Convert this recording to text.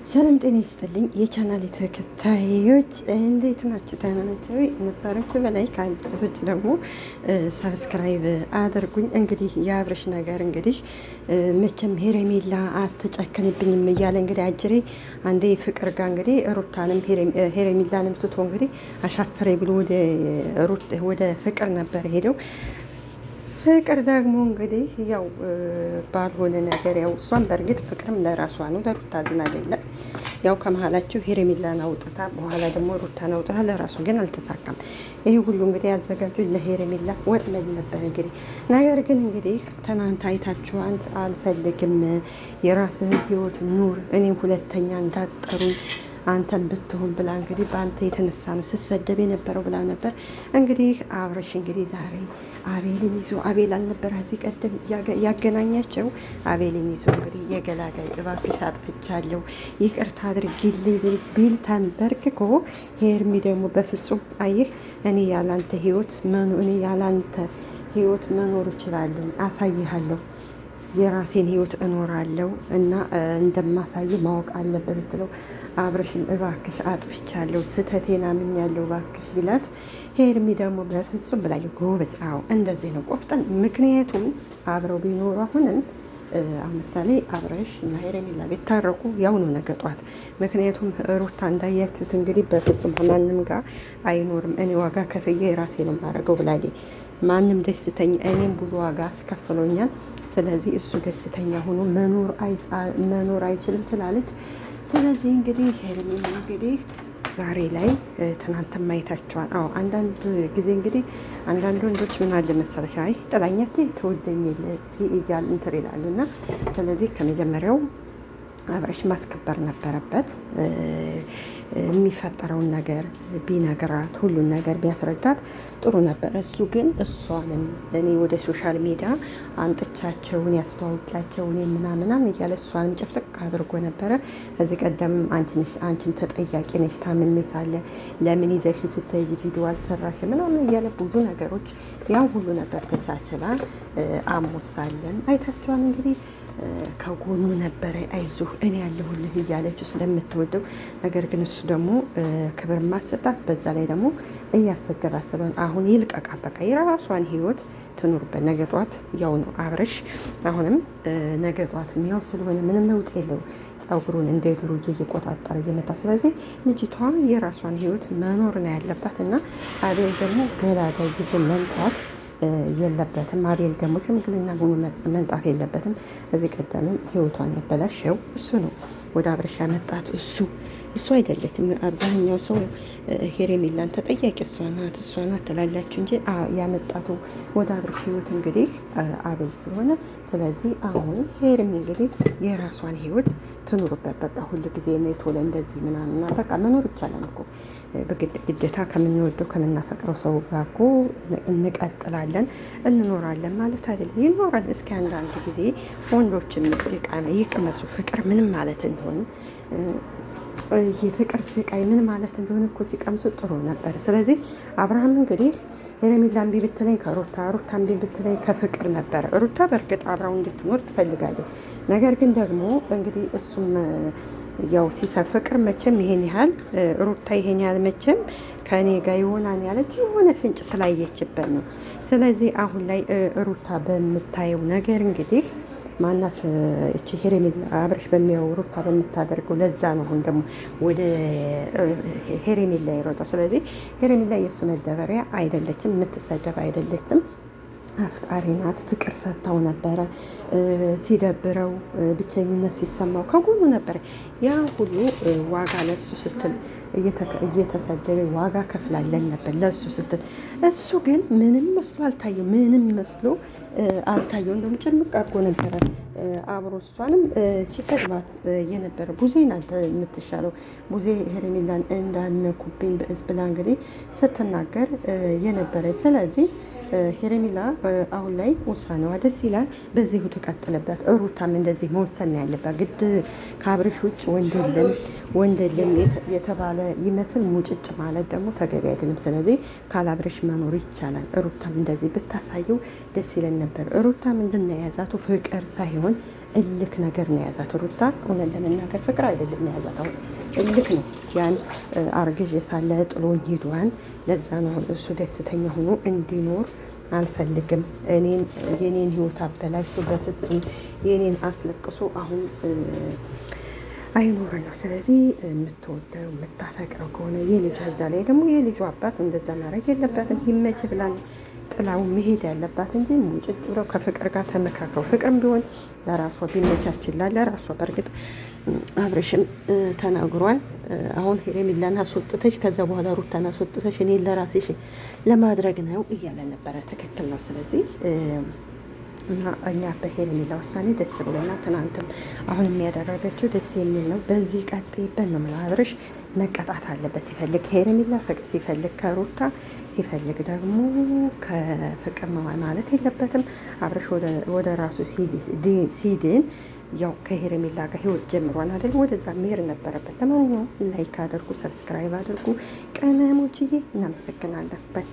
ሰላም ጤና ይስጥልኝ የቻናል ተከታዮች እንዴት ናችሁ? ደህና ናችሁ ነበራችሁ? በላይ ከአዲሶች ደግሞ ሰብስክራይብ አድርጉኝ። እንግዲህ የአብርሽ ነገር እንግዲህ መቼም ሄሬሜላ አትጨክንብኝም እያለ እንግዲህ አጅሬ አንዴ ፍቅር ጋር እንግዲህ ሩታንም ሄሬሜላንም ትቶ እንግዲህ አሻፈሬ ብሎ ወደ ፍቅር ነበር ሄደው። ፍቅር ደግሞ እንግዲህ ያው ባልሆነ ነገር ያው እሷን በእርግጥ ፍቅርም ለራሷ ነው ለሩታ ዝን አይደለም። ያው ከመሀላቸው ሄሬሜላን አውጥታ በኋላ ደግሞ ሩታን አውጥታ ለራሱ ግን አልተሳካም። ይሄ ሁሉ እንግዲህ ያዘጋጁ ለሄሬሜላ ወጥመድ ነበር እንግዲህ። ነገር ግን እንግዲህ ትናንት አይታችሁ አልፈልግም የራስህን ህይወት ኑር እኔም ሁለተኛ እንዳጠሩኝ አንተን ብትሆን ብላ እንግዲህ በአንተ የተነሳ ነው ስሰደብ የነበረው ብላ ነበር። እንግዲህ አብርሽ እንግዲህ ዛሬ አቤልን ይዞ አቤል አልነበረ እዚህ ቀደም ያገናኛቸው አቤልን ይዞ እንግዲህ የገላጋይ እባክሽ አጥፍቻለሁ ይቅርታ አድርጊልኝ ቢል ተንበርክኮ ሄርሚ ደግሞ በፍጹም አይህ እኔ ያላንተ ህይወት መኖር እችላለሁ አሳይሃለሁ የራሴን ህይወት እኖራለሁ እና እንደማሳይ ማወቅ አለበት ብትለው አብርሽን እባክሽ አጥፍቻለሁ ስህተቴን አምኛለሁ እባክሽ ቢላት ሄርሚ ደግሞ በፍጹም ብላ ጎበዝ። አዎ እንደዚህ ነው ቆፍጠን። ምክንያቱም አብረው ቢኖሩ አሁንም ምሳሌ አብርሽ እና ሄርሜላ ቢታረቁ ያው ነው ነገ ጧት። ምክንያቱም ሩታ እንዳያችሁት እንግዲህ በፍጹም ከማንም ጋር አይኖርም እኔ ዋጋ ከፍዬ የራሴ ነው የማደርገው ብላለች። ማንም ደስተኛ እኔም ብዙ ዋጋ አስከፍሎኛል፣ ስለዚህ እሱ ደስተኛ ሆኖ መኖር አይችልም ስላለች፣ ስለዚህ እንግዲህ ሄርሜላ እንግዲህ ዛሬ ላይ ትናንት ማየታቸዋል። አዎ አንዳንድ ጊዜ እንግዲህ አንዳንድ ወንዶች ምን አለ መሰለሽ አይ ጥላኛቴ ተወደኝ እያል እንትን ይላሉ እና ስለዚህ ከመጀመሪያው አብርሽ ማስከበር ነበረበት። የሚፈጠረውን ነገር ቢነግራት ሁሉን ነገር ቢያስረዳት ጥሩ ነበር። እሱ ግን እሷንም እኔ ወደ ሶሻል ሚዲያ አንጥቻቸውን ያስተዋውቂያቸውን ምናምናም እያለ እሷንም ጭፍልቅ አድርጎ ነበረ። እዚህ ቀደም አንቺም ተጠያቂ ነች ታምሜ ሳለ ለምን ይዘሽ ስትሄጂ ቪዲዮ አልሰራሽ ምናምን እያለ ብዙ ነገሮች ያን ሁሉ ነበር ተቻችላ አሞሳለን አይታችኋል እንግዲህ ከጎኑ ነበረ አይዞህ እኔ ያለሁልህ እያለችው ስለምትወደው። ነገር ግን እሱ ደግሞ ክብር ማሰጣት በዛ ላይ ደግሞ እያሰገባ ስለሆነ አሁን ይልቀቃ በቃ የራሷን ህይወት ትኑርበት። ነገ ጧት ያው ነው አብርሽ አሁንም ነገ ጧት ያው ስለሆነ ምንም ለውጥ የለው ጸጉሩን እንደ ድሮ እየቆጣጠረ እየመጣ። ስለዚህ ልጅቷ የራሷን ህይወት መኖር ነው ያለባት እና አቤል ደግሞ ገላጋይ ይዞ መምጣት የለበትም። አቤል ደግሞ ሽምግልና ሆኖ መንጣት የለበትም። እዚህ ቀደምም ህይወቷን ያበላሸው እሱ ነው። ወደ አብርሽ ያመጣት እሱ አይደለችም። አብዛኛው ሰው ሄርሜላን ተጠያቂ እሷ ናት ትላላችሁ እንጂ ያመጣቱ ወደ አብርሽ ህይወት እንግዲህ አቤል ስለሆነ፣ ስለዚህ አሁን ሄርሜ እንግዲህ የራሷን ህይወት ትኑርበት። በቃ ሁሉ ጊዜ ቶሎ እንደዚህ ምናምና በቃ መኖር ይቻላል እኮ ግዴታ ከምንወደው ከምናፈቅረው ሰው ጋር እኮ እንቀጥላለን እንኖራለን ማለት አይደለም። ይኖራል እስኪ አንዳንድ ጊዜ ወንዶችም ይቅመሱ ፍቅር ምን ማለት እንደሆነ የፍቅር ስቃይ ምን ማለት እንደሆነ እኮ ሲቀምሱ ጥሩ ነበር። ስለዚህ አብርሃም እንግዲህ ሄርሜላን እምቢ ብትለኝ ከሩታ እምቢ ብትለኝ ከፍቅር ነበረ። ሩታ በእርግጥ አብራው እንድትኖር ትፈልጋለች። ነገር ግን ደግሞ እንግዲህ እሱም ያው ፍቅር መቼም ይሄን ያህል ሩታ ይሄን ያህል መቼም ከእኔ ጋር ይሆናል ያለች የሆነ ፍንጭ ስላየችበት ነው። ስለዚህ አሁን ላይ ሩታ በምታየው ነገር እንግዲህ ማናፍ እቺ ሄርሜላ አብርሽ በሚያው ሩታ በምታደርገው ለዛ ነው አሁን ደግሞ ወደ ሄርሜላ ይሮጣው። ስለዚህ ሄርሜላ የእሱ መደበሪያ አይደለችም፣ የምትሰደብ አይደለችም። አፍቃሪ ናት። ፍቅር ሰጥታው ነበረ ሲደብረው ብቸኝነት ሲሰማው ከጎኑ ነበረ። ያ ሁሉ ዋጋ ለሱ ስትል እየተሰደበ ዋጋ ከፍላለን ነበር ለሱ ስትል። እሱ ግን ምንም መስሎ አልታየው፣ እንደውም ጭምቅ አድርጎ ነበረ አብሮ እሷንም ሲሰድባት የነበረ። ቡዜ ናት የምትሻለው። ቡዜ ሄርሜላን እንዳነኩብኝ በእዝ ብላ እንግዲህ ስትናገር የነበረ። ስለዚህ ሄርሜላ አሁን ላይ ውሳኔዋ ደስ ይላል። በዚሁ ትቀጥልበት። ሩታም እንደዚህ መወሰን ያለባት ግድ ከአብርሽ ውጭ ወንድ የለም የተባለ ይመስል ሙጭጭ ማለት ደግሞ ተገቢ አይደለም። ስለዚህ ካላብርሽ መኖር ይቻላል። ሩታም እንደዚህ ብታሳየው ደስ ይለን ነበር። ሩታ ምንድን ነው የያዛቱ ፍቅር ሳይሆን እልክ ነገር ነው የያዛት ሩታ። እውነት ለመናገር ፍቅር አይደለም የያዛት፣ አሁን እልክ ነው። ያን አርግዤ ሳለ ጥሎኝ ሂዷን። ለዛ ነው አሁን እሱ ደስተኛ ሆኖ እንዲኖር አልፈልግም። የኔን ህይወት አበላሽቶ በፍጹም የኔን አስለቅሶ አሁን አይኖር ነው። ስለዚህ የምትወደው የምታፈቅረው ከሆነ የልጅ እዛ ላይ ደግሞ የልጁ አባት እንደዛ ማድረግ የለበትም። ይመች ብላን ጥላው መሄድ ያለባት እንጂ ሙጭጭ ብለው ከፍቅር ጋር ተመካክረው፣ ፍቅርም ቢሆን ለራሷ ቢመቻችላል ለራሷ። በእርግጥ አብረሽም ተናግሯል። አሁን ሄርሜላን አስወጥተሽ ከዛ በኋላ ሩታን አስወጥተሽ እኔን ለራስሽ ለማድረግ ነው እያለ ነበረ። ትክክል ነው። ስለዚህ እና እኛ በሄርሜላ ውሳኔ ደስ ብሎና ትናንትም አሁን የሚያደረገችው ደስ የሚል ነው። በዚህ ቀጥይበት ነው የምለው። አብርሽ መቀጣት አለበት። ሲፈልግ ሄርሜላ ፍቅር፣ ሲፈልግ ከሩታ፣ ሲፈልግ ደግሞ ከፍቅር ማለት የለበትም። አብርሽ ወደ ራሱ ሲድን ያው ከሄርሜላ ጋር ህይወት ጀምሯን አይደል? ወደዛ መሄድ ነበረበት። ለማንኛውም ላይክ አድርጉ፣ ሰብስክራይብ አድርጉ ቅመሞችዬ። እናመሰግናለን ባይ